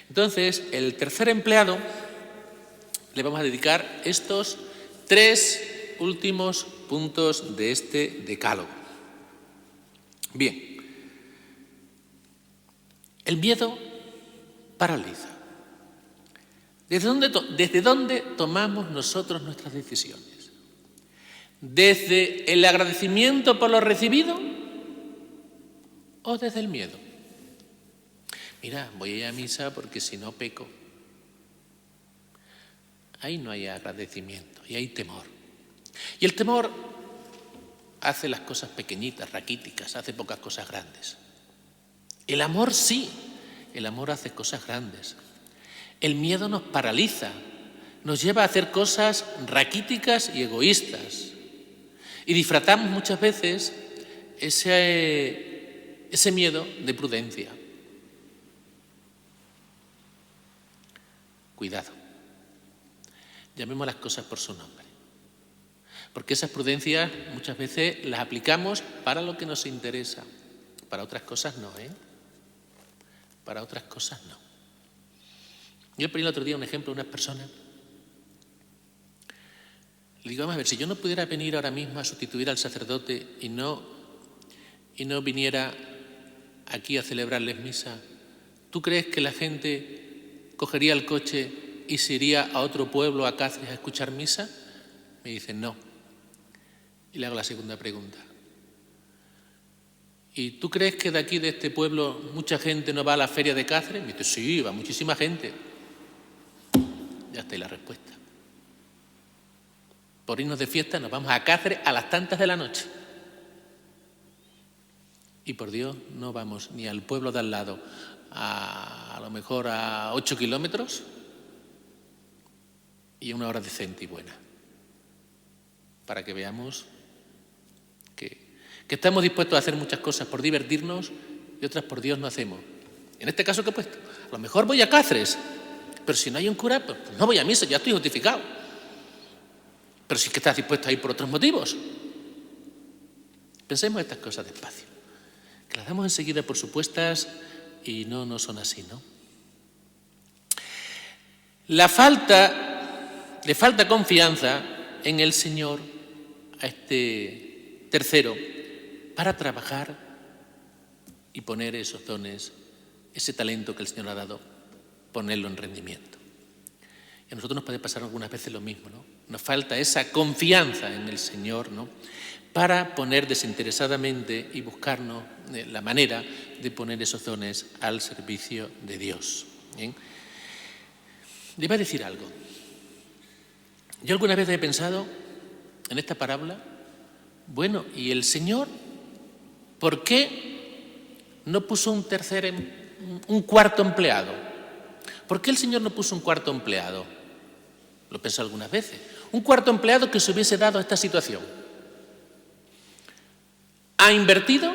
Entonces, el tercer empleado le vamos a dedicar estos 3 últimos puntos de este decálogo. Bien, el miedo paraliza. ¿Desde dónde tomamos nosotros nuestras decisiones? ¿Desde el agradecimiento por lo recibido o desde el miedo? Mira, voy a ir a misa porque si no peco. Ahí no hay agradecimiento y hay temor. Y el temor hace las cosas pequeñitas, raquíticas, hace pocas cosas grandes. El amor sí, el amor hace cosas grandes. El miedo nos paraliza, nos lleva a hacer cosas raquíticas y egoístas. Y disfrazamos muchas veces ese miedo de prudencia. Cuidado, llamemos las cosas por su nombre. Porque esas prudencias muchas veces las aplicamos para lo que nos interesa. Para otras cosas no, ¿eh? Para otras cosas no. Yo ponía el otro día un ejemplo de unas personas. Le digo, vamos a ver, si yo no pudiera venir ahora mismo a sustituir al sacerdote y no viniera aquí a celebrarles misa, ¿tú crees que la gente cogería el coche y se iría a otro pueblo, a Cáceres, a escuchar misa? Me dicen, no. Y le hago la segunda pregunta. ¿Y tú crees que de aquí, de este pueblo, mucha gente no va a la feria de Cáceres? Me dice, sí, va muchísima gente. Ya está ahí la respuesta. Por irnos de fiesta nos vamos a Cáceres a las tantas de la noche. Y por Dios no vamos ni al pueblo de al lado, a lo mejor a 8 kilómetros y a una hora decente y buena. Para que veamos que estamos dispuestos a hacer muchas cosas por divertirnos y otras por Dios no hacemos. En este caso que he puesto, a lo mejor voy a Cáceres, pero si no hay un cura, pues no voy a misa, ya estoy justificado. Pero si es que estás dispuesto a ir por otros motivos. Pensemos estas cosas despacio, que las damos enseguida por supuestas y no son así, ¿no? Le falta confianza en el Señor a este tercero para trabajar y poner esos dones, ese talento que el Señor ha dado, ponerlo en rendimiento. Y a nosotros nos puede pasar algunas veces lo mismo, ¿no? Nos falta esa confianza en el Señor, ¿no? Para poner desinteresadamente y buscarnos la manera de poner esos dones al servicio de Dios. ¿Bien? Le voy a decir algo. Yo alguna vez he pensado en esta parábola, bueno, ¿y el Señor por qué no puso un cuarto empleado? ¿Por qué el Señor no puso un cuarto empleado? Lo he pensado algunas veces. Un cuarto empleado que se hubiese dado a esta situación. Ha invertido,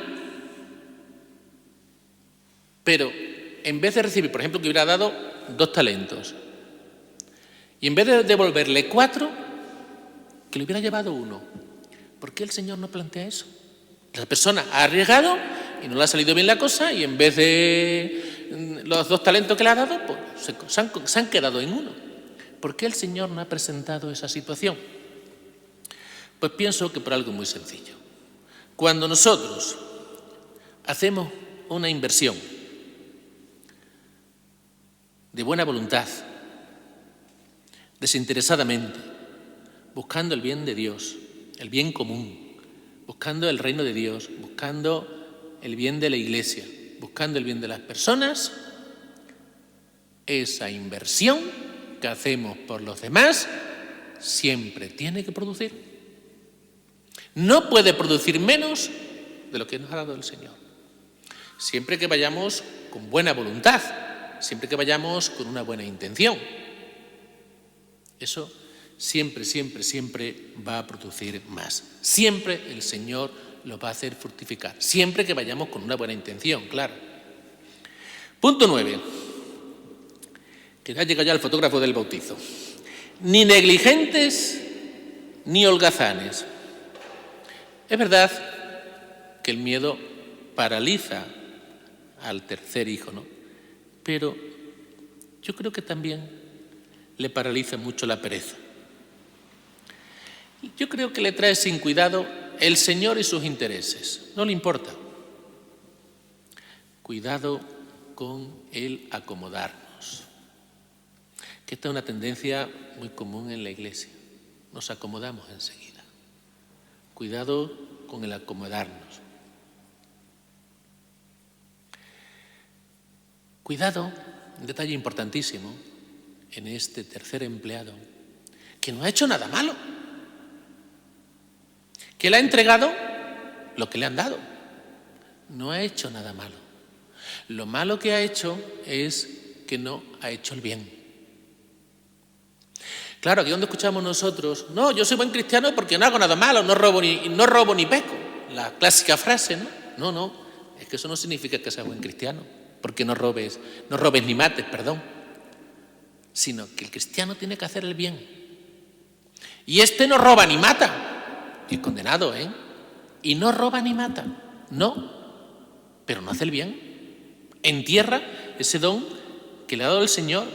pero en vez de recibir, por ejemplo, que hubiera dado 2 talentos, y en vez de devolverle 4, que le hubiera llevado 1. ¿Por qué el Señor no plantea eso? La persona ha arriesgado y no le ha salido bien la cosa, y en vez de los 2 talentos que le ha dado, pues se han quedado en 1. ¿Por qué el Señor no ha presentado esa situación? Pues pienso que por algo muy sencillo. Cuando nosotros hacemos una inversión de buena voluntad, desinteresadamente, buscando el bien de Dios, el bien común, buscando el reino de Dios, buscando el bien de la Iglesia, buscando el bien de las personas, esa inversión que hacemos por los demás siempre tiene que producir. No puede producir menos de lo que nos ha dado el Señor. Siempre que vayamos con buena voluntad, siempre que vayamos con una buena intención. Eso siempre va a producir más. Siempre el Señor lo va a hacer fructificar. Siempre que vayamos con una buena intención, claro. Punto 9. Que ha llegado ya el fotógrafo del bautizo. Ni negligentes ni holgazanes. Es verdad que el miedo paraliza al tercer hijo, ¿no? Pero yo creo que también le paraliza mucho la pereza. Yo creo que le trae sin cuidado el Señor y sus intereses. No le importa. Cuidado con el acomodarnos. Que esta es una tendencia muy común en la Iglesia. Nos acomodamos enseguida. Cuidado con el acomodarnos. Cuidado, un detalle importantísimo, en este tercer empleado, que no ha hecho nada malo, que le ha entregado lo que le han dado. No ha hecho nada malo. Lo malo que ha hecho es que no ha hecho el bien. Claro, aquí donde escuchamos nosotros, no, yo soy buen cristiano porque no hago nada malo, no robo ni peco. La clásica frase, ¿no? No, es que eso no significa que seas buen cristiano, porque no robes ni mates, perdón. Sino que el cristiano tiene que hacer el bien. Y este no roba ni mata. Y es condenado, ¿eh? Y no roba ni mata. No, pero no hace el bien. Entierra ese don que le ha dado el Señor.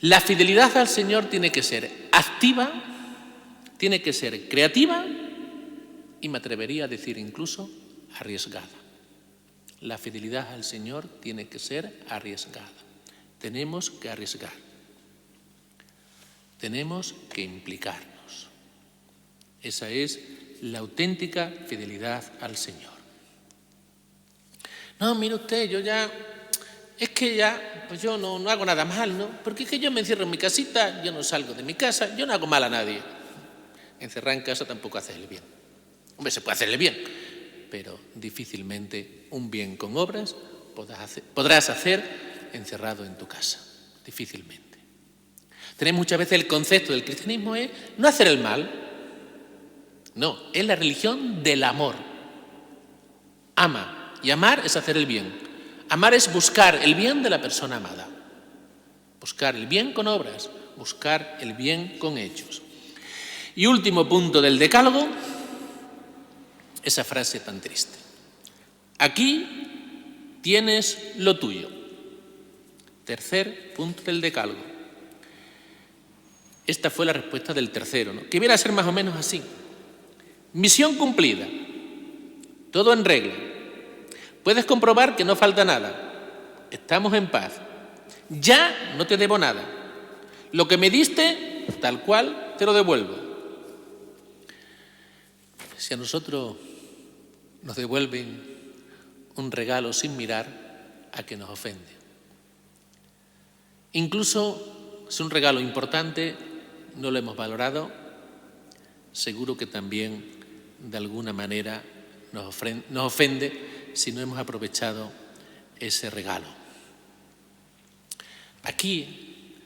La fidelidad al Señor tiene que ser activa, tiene que ser creativa y me atrevería a decir incluso arriesgada. La fidelidad al Señor tiene que ser arriesgada. Tenemos que arriesgar. Tenemos que implicarnos. Esa es la auténtica fidelidad al Señor. No, mire usted, pues yo no hago nada mal, ¿no? Porque es que yo me encierro en mi casita, yo no salgo de mi casa, yo no hago mal a nadie. Encerrar en casa tampoco hace el bien. Hombre, se puede hacer el bien, pero difícilmente un bien con obras podrás hacer encerrado en tu casa. Difícilmente. Tenemos muchas veces el concepto del cristianismo es no hacer el mal. No, es la religión del amor. Ama. Y amar es hacer el bien. Amar es buscar el bien de la persona amada. Buscar el bien con obras, buscar el bien con hechos. Y último punto del decálogo, esa frase tan triste. Aquí tienes lo tuyo. Tercer punto del decálogo. Esta fue la respuesta del tercero, ¿no? Que viene a ser más o menos así. Misión cumplida. Todo en regla. Puedes comprobar que no falta nada. Estamos en paz. Ya no te debo nada. Lo que me diste, tal cual, te lo devuelvo. Si a nosotros nos devuelven un regalo sin mirar, ¿a qué nos ofende? Incluso si un regalo importante no lo hemos valorado, seguro que también de alguna manera nos ofende si no hemos aprovechado ese regalo. Aquí,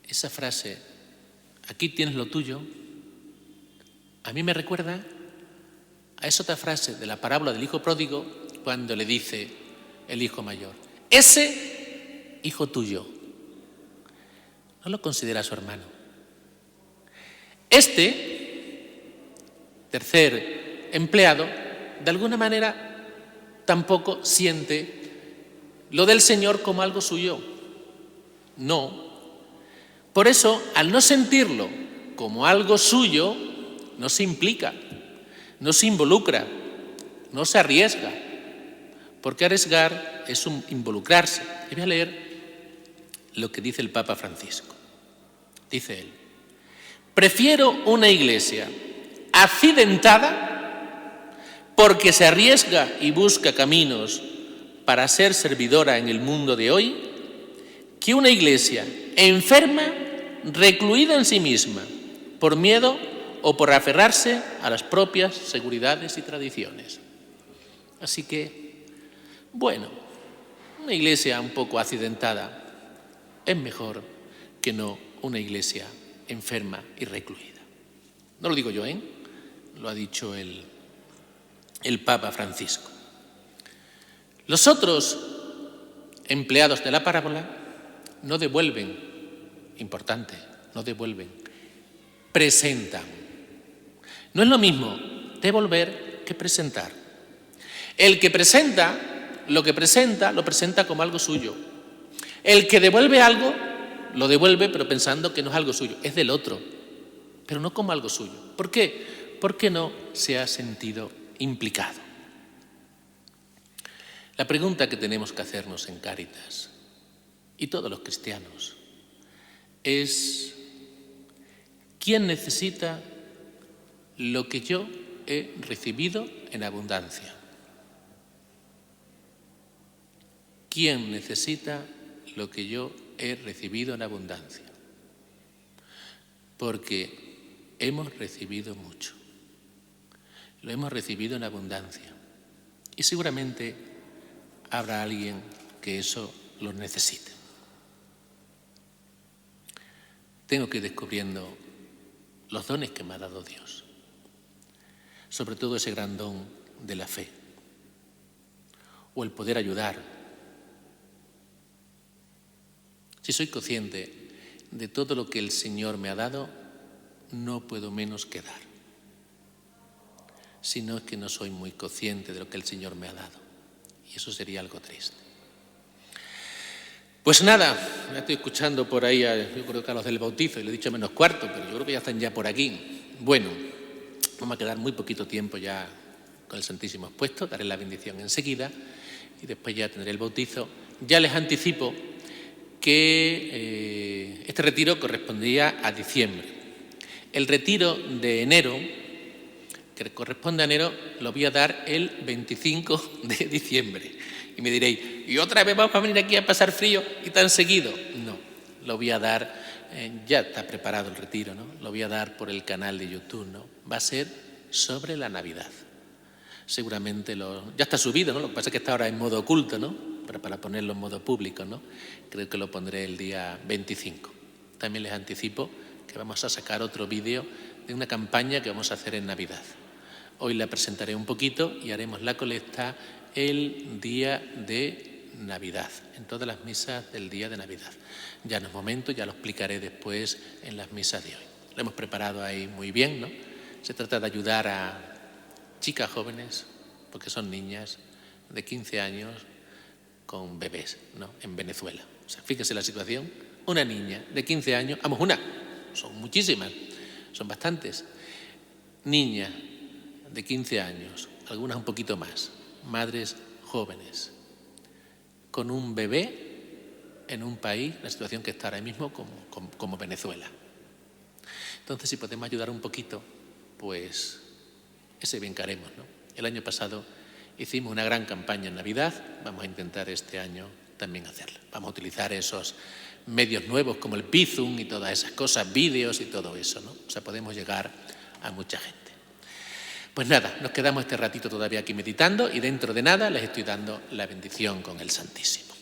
esa frase, aquí tienes lo tuyo, a mí me recuerda a esa otra frase de la parábola del hijo pródigo cuando le dice el hijo mayor, ese hijo tuyo, no lo considera su hermano. Este tercer empleado, de alguna manera, tampoco siente lo del Señor como algo suyo. No. Por eso, al no sentirlo como algo suyo, no se implica, no se involucra, no se arriesga. Porque arriesgar es involucrarse. Y voy a leer lo que dice el Papa Francisco. Dice él, prefiero una iglesia accidentada porque se arriesga y busca caminos para ser servidora en el mundo de hoy, que una iglesia enferma, recluida en sí misma, por miedo o por aferrarse a las propias seguridades y tradiciones. Así que, bueno, una iglesia un poco accidentada es mejor que no una iglesia enferma y recluida. No lo digo yo, lo ha dicho el Papa Francisco. Los otros empleados de la parábola no devuelven, importante, no devuelven, presentan. No es lo mismo devolver que presentar. El que presenta, lo presenta como algo suyo. El que devuelve algo, lo devuelve pero pensando que no es algo suyo, es del otro, pero no como algo suyo. ¿Por qué? Porque no se ha sentido implicado. La pregunta que tenemos que hacernos en Cáritas, y todos los cristianos, es ¿quién necesita lo que yo he recibido en abundancia? ¿Quién necesita lo que yo he recibido en abundancia? Porque hemos recibido mucho. lo hemos recibido en abundancia. Y seguramente habrá alguien que eso lo necesite. Tengo que ir descubriendo los dones que me ha dado Dios, sobre todo ese gran don de la fe, o el poder ayudar. Si soy consciente de todo lo que el Señor me ha dado, no puedo menos que dar. Si no es que no soy muy consciente de lo que el Señor me ha dado, y eso sería algo triste. Pues nada, ya estoy escuchando por ahí, yo creo que a los del bautizo, y le he dicho menos cuarto, pero yo creo que ya están ya por aquí. Bueno, vamos a quedar muy poquito tiempo ya con el Santísimo expuesto, daré la bendición enseguida y después ya tendré el bautizo. Ya les anticipo que este retiro correspondía a diciembre. El retiro de enero, que corresponde a enero, lo voy a dar el 25 de diciembre. Y me diréis, ¿y otra vez vamos a venir aquí a pasar frío y tan seguido? No, lo voy a dar, ya está preparado el retiro, ¿no? Lo voy a dar por el canal de YouTube, ¿no? Va a ser sobre la Navidad. Seguramente ya está subido, ¿no? Lo que pasa es que está ahora en modo oculto, ¿no? Pero para ponerlo en modo público, ¿no? Creo que lo pondré el día 25. También les anticipo que vamos a sacar otro vídeo de una campaña que vamos a hacer en Navidad. Hoy la presentaré un poquito y haremos la colecta el día de Navidad, en todas las misas del día de Navidad. Ya en un momento, ya lo explicaré después en las misas de hoy. Lo hemos preparado ahí muy bien, ¿no? Se trata de ayudar a chicas jóvenes, porque son niñas de 15 años con bebés, ¿no? En Venezuela. O sea, fíjese la situación, una niña de 15 años, vamos, una, son muchísimas, son bastantes, niña de 15 años, algunas un poquito más, madres jóvenes, con un bebé en un país, la situación que está ahora mismo como Venezuela. Entonces, si podemos ayudar un poquito, pues ese bien que haremos, ¿no? El año pasado hicimos una gran campaña en Navidad, vamos a intentar este año también hacerla. Vamos a utilizar esos medios nuevos como el Bizum y todas esas cosas, vídeos y todo eso, ¿no? O sea, podemos llegar a mucha gente. Pues nada, nos quedamos este ratito todavía aquí meditando y dentro de nada les estoy dando la bendición con el Santísimo.